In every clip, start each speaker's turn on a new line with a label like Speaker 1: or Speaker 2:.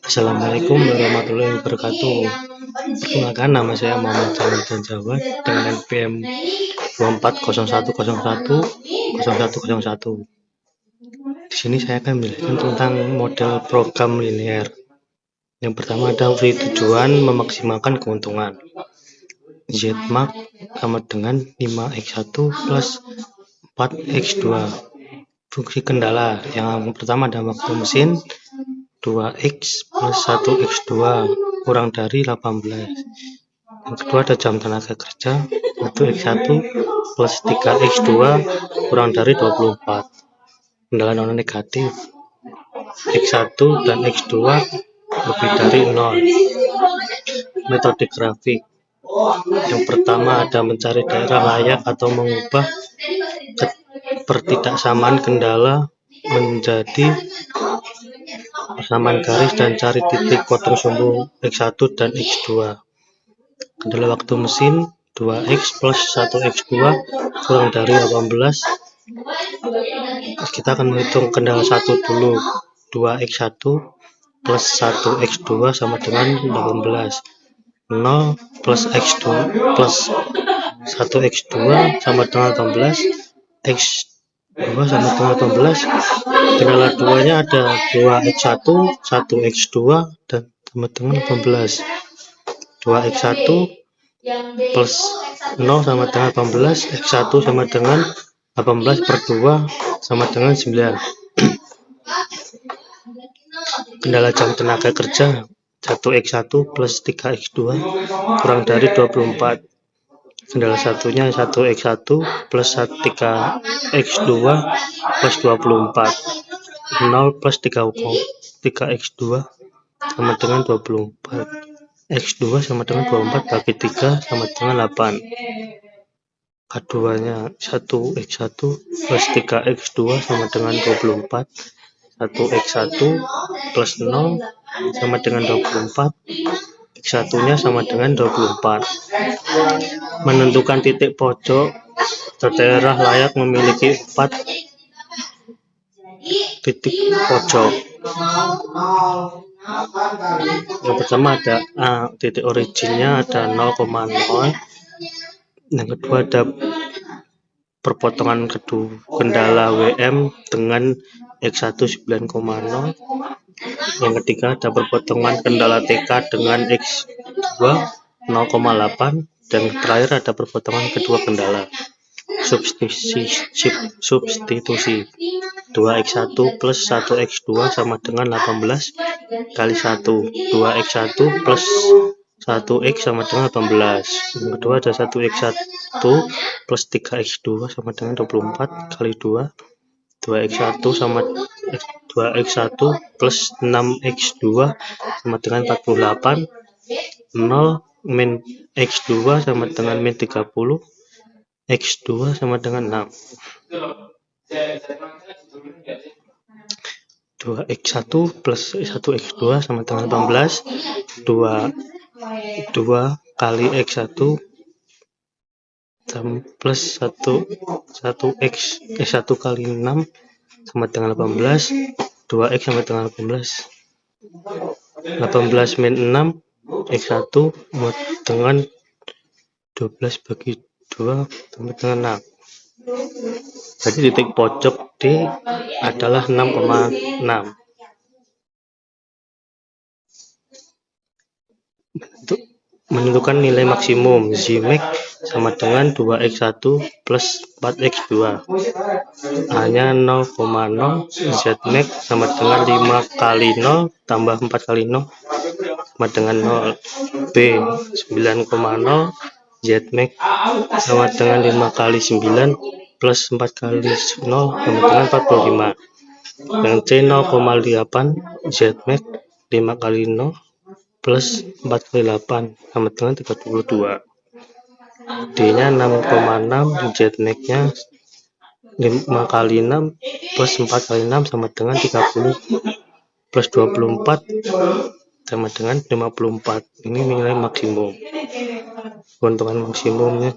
Speaker 1: Assalamualaikum warahmatullahi wabarakatuh. Perkenalkan, nama saya Muhammad Jalil Jawad dengan NPM 2401010101. Di sini saya akan menjelaskan tentang model program linear. Yang pertama ada fungsi tujuan memaksimalkan keuntungan. Zmark sama dengan 5x1 plus 4x2. Fungsi kendala yang pertama ada waktu mesin 2x plus 1x2 kurang dari 18. Yang kedua ada jam tenaga kerja 1x1 plus 3x2 kurang dari 24. Kendala non negatif x1 dan x2 lebih dari 0. Metode grafik yang pertama ada mencari daerah layak atau mengubah ketidaksamaan kendala menjadi persamaan garis dan cari titik potong sumbu x1 dan x2. Kendala waktu mesin 2x plus 1x2 kurang dari 18. Kita akan menghitung kendala 1 dulu. 2x1 plus 1x2 sama dengan 18. 0 plus x2 plus 1x2 sama dengan 18. x2 sama dengan 18. Kendala 2 nya ada 2x1 1x2 dan sama dengan 18. 2x1 plus 0 sama dengan 18. x1 sama dengan 18 per 2 sama dengan 9. Kendala jam tenaga kerja 1x1 plus 3x2 kurang dari 24. Kendala satunya 1x1 plus 3x2 plus 24. 0 plus 3x2 sama dengan 24. x2 sama dengan 24 bagi 3 sama dengan 8. K2 nya 1x1 plus 3x2 sama dengan 24. 1x1 plus 0 sama dengan 24. x1 nya sama dengan 24. Menentukan titik pojok atau daerah layak memiliki 4 titik pojok. Yang pertama ada A, titik originnya ada 0,0. Yang kedua ada perpotongan kedua kendala WM dengan x1 9,0. Yang ketiga ada perpotongan kendala TK dengan x2 0,8. Dan terakhir ada perpotongan kedua kendala substitusi 2x1 plus 1x2 sama dengan 18 kali 1. 2x1 plus 1x sama dengan 18. Yang kedua ada 1x1 plus 3x2 sama dengan 24 kali 2. 2x1 sama 2x1 plus 6x2 sama dengan 48. 0 min x2 sama dengan min 30. x2 sama dengan 6. 2x1 plus 1x2 sama dengan 18. 2 kali x1 plus 1 kali 6 sama dengan 18. 2x sama dengan 18. 18 min 6 x1 dengan 12 bagi 2 sama dengan 6. Jadi titik pojok D adalah 6,6. Untuk menentukan nilai maksimum, Zmax sama dengan 2x1 plus 4x2. A-nya 0,0, Zmax sama dengan 5 kali 0 tambah 4 kali 0 sama dengan 0. B 9,0, Zmax sama dengan 5 kali 9 plus 4 kali 0 sama dengan 45. Yang C 0,8, Zmax 5 kali 0 plus 4 kali 8 sama dengan 32. D nya 6,6, Zmax nya 5 kali 6 plus 4 kali 6 sama dengan 30 plus 24 sama dengan 54. Ini nilai maksimum. Keuntungan maksimumnya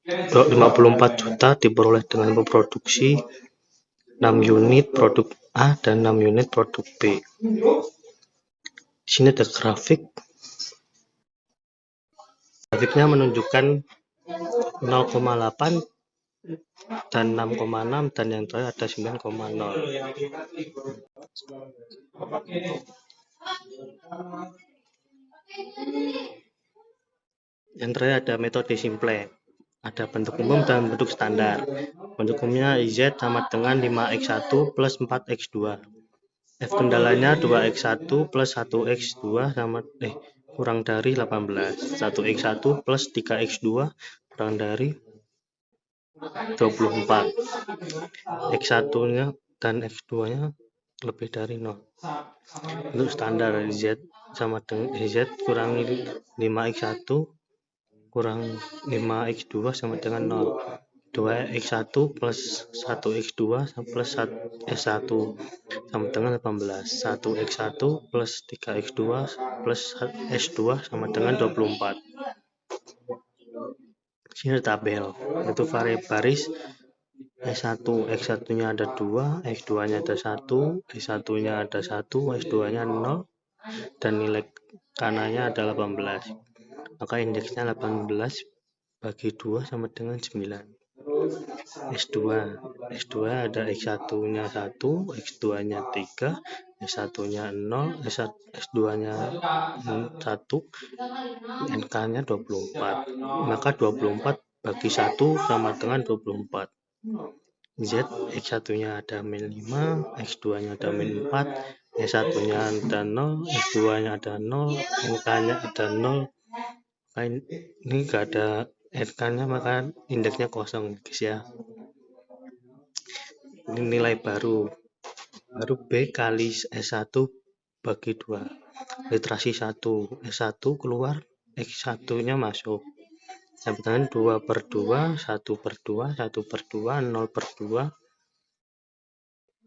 Speaker 1: 54 juta diperoleh dengan memproduksi 6 unit produk A dan 6 unit produk B. Di sini ada grafiknya menunjukkan 0,8 dan 6,6 dan yang terakhir ada 9,0. Yang terakhir ada metode simple. Ada bentuk umum dan bentuk standar. Bentuk umumnya IZ sama dengan 5x1 plus 4x2. F kendalanya 2x1 plus 1x2 sama kurang dari 18. 1x1 plus 3x2 kurang dari 24. X1-nya dan X2-nya lebih dari 0. Untuk standar Z sama dengan Z kurangi 5x1 kurang 5x2 sama dengan 0. 2x1 plus 1x2 plus S1 sama dengan 18. 1x1 plus 3x2 plus S2 sama dengan 24. Sini ada tabel, itu baris S1, X1-nya ada 2, X2-nya ada 1, S1-nya ada 1, S2-nya 0, dan nilai kanannya ada 18. Maka indeksnya 18 bagi 2 sama dengan 9. S2 ada X1-nya 1, X2-nya 3, S1-nya 0, S2-nya 1, NK-nya 24. Maka 24 bagi 1 sama dengan 24. Z X1-nya ada min 5, X2-nya ada min 4, S1-nya ada 0, S2-nya ada 0, NK-nya ada 0. Ini enggak ada NK-nya, maka indeksnya kosong, guys ya. Ini nilai baru B kali S1 bagi 2. Literasi 1, S1 keluar, X1-nya masuk. Sama dengan 2 per 2, 1 per 2, 1 per 2, 0 per 2,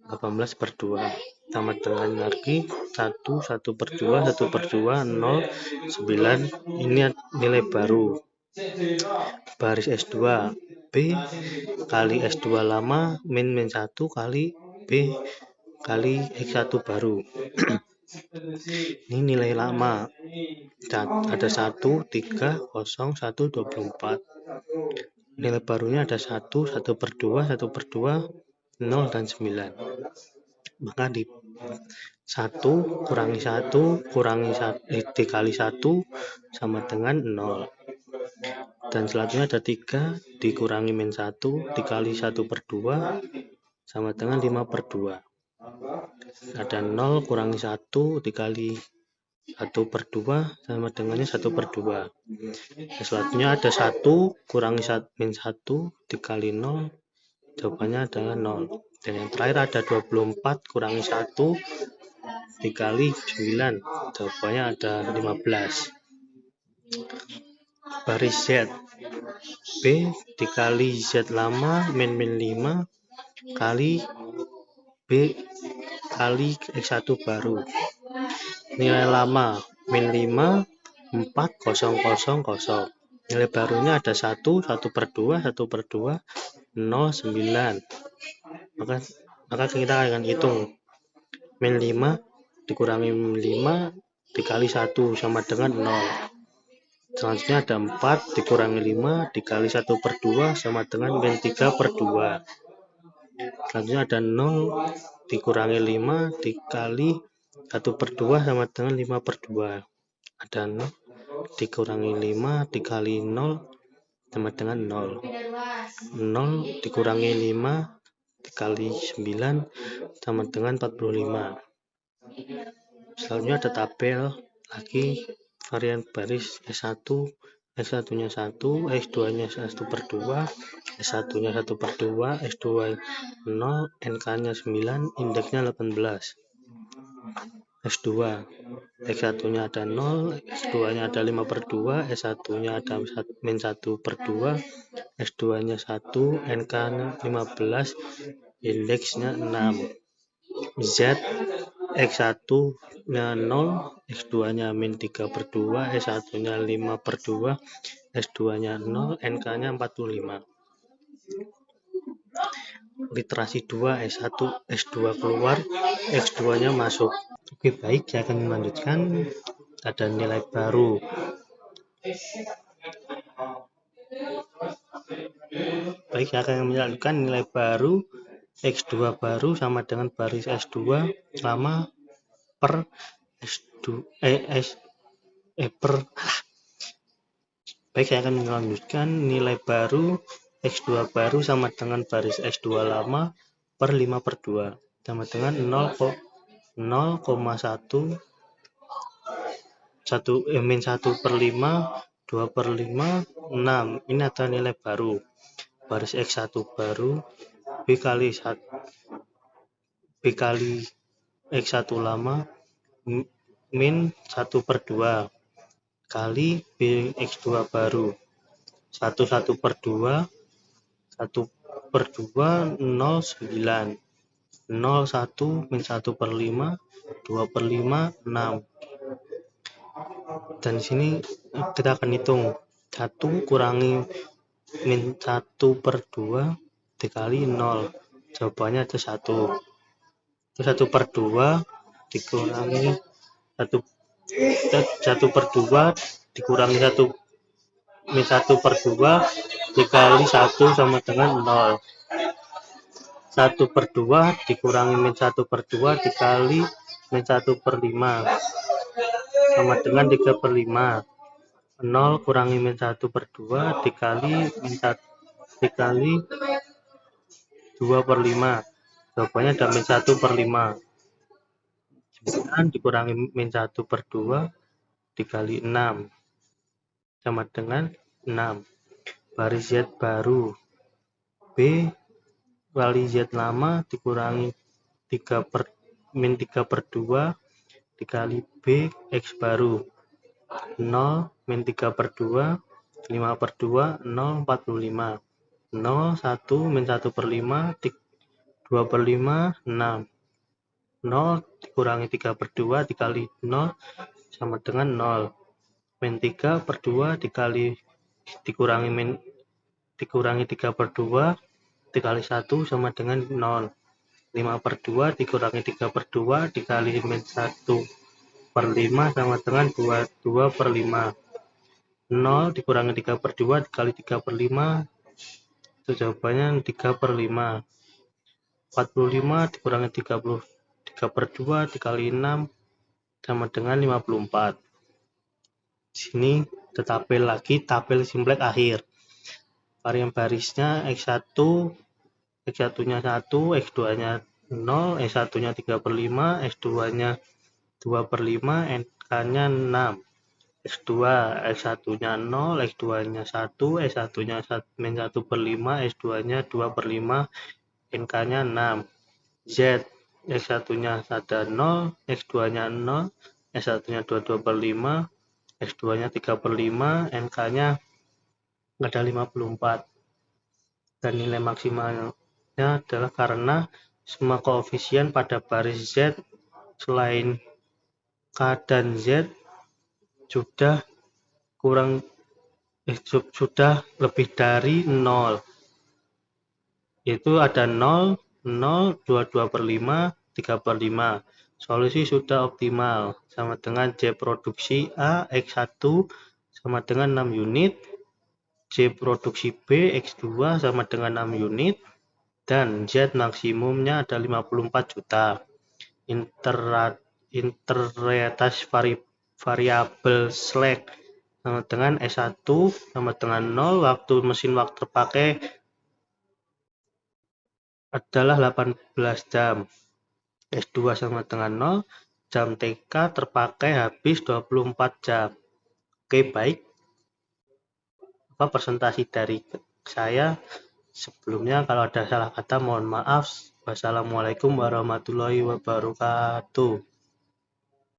Speaker 1: 18 per 2. Sama dengan lagi 1, 1 per 2, 1 per 2, 0, 9. Ini nilai baru. Baris S2, B kali S2 lama min 1 kali B kali X1 baru. Ini nilai lama. Ada 1, 3, 0, 1, 24. Nilai barunya ada 1, 1 per 2, 1 per 2, 0, dan 9. Maka di 1 kurangi 1 dikali 1 sama dengan 0. Dan selanjutnya ada 3 dikurangi min 1 dikali 1 per 2 sama dengan 5 per 2. Ada 0 kurangi 1 dikali 1 per 2 sama dengannya 1 per 2. Selanjutnya ada 1 kurangi min 1 dikali 0, jawabannya adalah 0. Dan yang terakhir ada 24 kurangi 1 dikali 9, jawabannya ada 15. Baris Z, B dikali Z lama min 5 kali B kali X1 baru. Nilai lama min 5, 4, 0, 0, 0. Nilai barunya ada 1, 1 per 2, 1 per 2, 0, 9. Maka kita akan hitung min 5 dikurangi 5 dikali 1 sama dengan 0. Selanjutnya ada 4 dikurangi 5 dikali 1 per 2 sama dengan min 3 per 2. Selanjutnya ada 0 dikurangi 5 dikali 1 per 2 sama dengan 5 per 2. Ada 0 dikurangi 5 dikali 0 sama dengan 0. 0 dikurangi 5 dikali 9 sama dengan 45. Selanjutnya ada tabel lagi varian baris S1, S1-nya 1, S2-nya 1 per 2, S1-nya 1 per 2, S2 0, NK-nya 9, indeksnya 18. S2, X1-nya ada 0, S2-nya ada 5 per 2, S1-nya ada min 1 per 2, S2-nya 1, NK-nya 15, indeksnya 6. Z X1-nya 0, X2-nya min 3 per 2, S1-nya 5 per 2, S2-nya 0, NK-nya 45. literasi 2, S1, S2 keluar, X2 nya masuk. Oke, baik, saya akan melanjutkan. Ada nilai baru. Baik, saya akan melanjutkan nilai baru. X2 baru sama dengan baris S2 lama per S2 per. Baik, saya akan melanjutkan nilai baru X2 baru sama dengan baris S2 lama per 5/2 sama dengan 0,1 min 1/5 2/5 6. Ini adalah nilai baru. Baris X1 baru B kali X1 lama min 1/2 kali B X2 baru 1/2 0,9 0,1 min 1/5 2/5 6. Dan di sini kita akan hitung 1 kurangi min 1/2 dikali 0, jawabannya itu 1. Itu 1/2 dikurangi 1/2 dikurangi 1 min 1/2 dikali 1 sama dengan 0. 1/2 dikurangi min 1/2 dikali min 1/5 sama dengan 3/5. 0 kurangi min 1/2 dikali min 1 dikali 2/5, jawabannya ada min 1/5. 9 dikurangi min 1/2 dikali 6 sama dengan 6. Baris Z baru B kali Z lama dikurangi min 3/2 dikali B X baru 0 min 3/2 5/2 0 45 0 1 min 1/5 2/5 6 0 dikurangi 3/2 dikali 0 sama dengan 0. Min 3/2 dikurangi 3/2 dikali 1 sama dengan 0. 5/2 dikurangi 3/2 dikali min 1/5 sama dengan 2/5. 0 dikurangi 3/2 dikali 3/5, itu jawabannya 3/5. 45 dikurangi 3/2 dikali 6 sama dengan 54. Di sini tabel lagi, tabel simplex akhir. Varian barisnya X1 nya 1, X2 nya 0, S1 nya 3/5, S2 nya 2/5, NK nya 6. X2 S1 nya 0, X2 nya 1, S1 nya min 1/5, S2 nya 2/5, NK nya 6. Z X1 nya ada 0, X2 nya 0, S1 nya 2/5, S2 nya 3/5, NK nya ada 54. Dan nilai maksimalnya adalah karena semua koefisien pada baris Z selain K dan Z sudah lebih dari 0. Itu ada 0, 0, 2/5, 3/5. Solusi sudah optimal sama dengan J produksi A X1 sama dengan 6 unit, J produksi B X2 sama dengan 6 unit, dan Z maksimumnya ada 54 juta. Integritas variabel slack sama dengan S1 sama dengan 0, waktu mesin terpakai adalah 18 jam. S2 sama dengan 0, jam TK terpakai habis 24 jam. Oke, baik. Presentasi dari saya. Sebelumnya kalau ada salah kata mohon maaf. Wassalamualaikum warahmatullahi wabarakatuh.